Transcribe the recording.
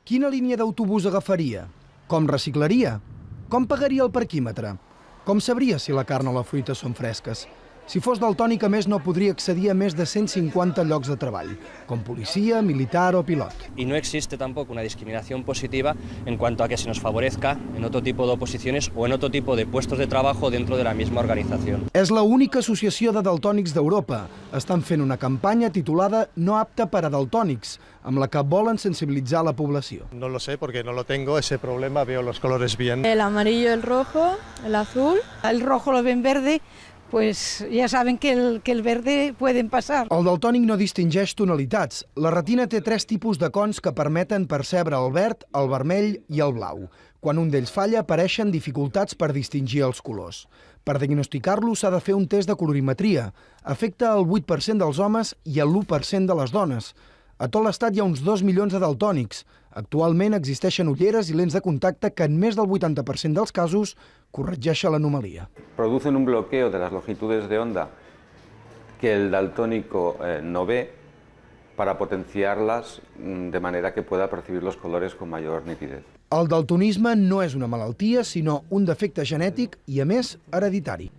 Quina línia d'autobús agafaria? Com reciclaria? Com pagaria el parquímetre? Com sabria si la carn o la fruita són fresques? Si fos daltònic, a més, no podria accedir a més de 150 llocs de treball, com policia, militar o pilot. Y no existe tampoco una discriminación positiva en cuanto a que se nos favorezca en otro tipo de oposiciones o en otro tipo de puestos de trabajo dentro de la misma organización. És l'única associació de daltònics d'Europa. Estan fent una campanya titulada No apta per a daltònics, amb la que volen sensibilitzar la població. No lo sé porque no lo tengo, ese problema, veo los colores bien. El amarillo, el rojo, el azul. El rojo lo ven verde, pues ya saben que el verde pueden pasar. El daltònic no distingeix tonalitats. La retina té 3 tipus de cons que permeten percebre el verd, el vermell i el blau. Quan un d'ells falla, apareixen dificultats per distingir els colors. Per diagnosticar-lo s'ha de fer un test de colorimetria. Afecta el 8% dels homes i el 1% de les dones. A tot l'estat hi ha uns 2 milions de daltònics. Actualment existeixen ulleres i lents de contacte que en més del 80% dels casos corregeixen l'anomalia. Producen un bloqueo de las longitudes de onda que el daltónico no ve para potenciarlas de manera que pueda percibir los colores con mayor nitidez. El daltonisme no és una malaltia, sinó un defecte genètic i, a més, hereditari.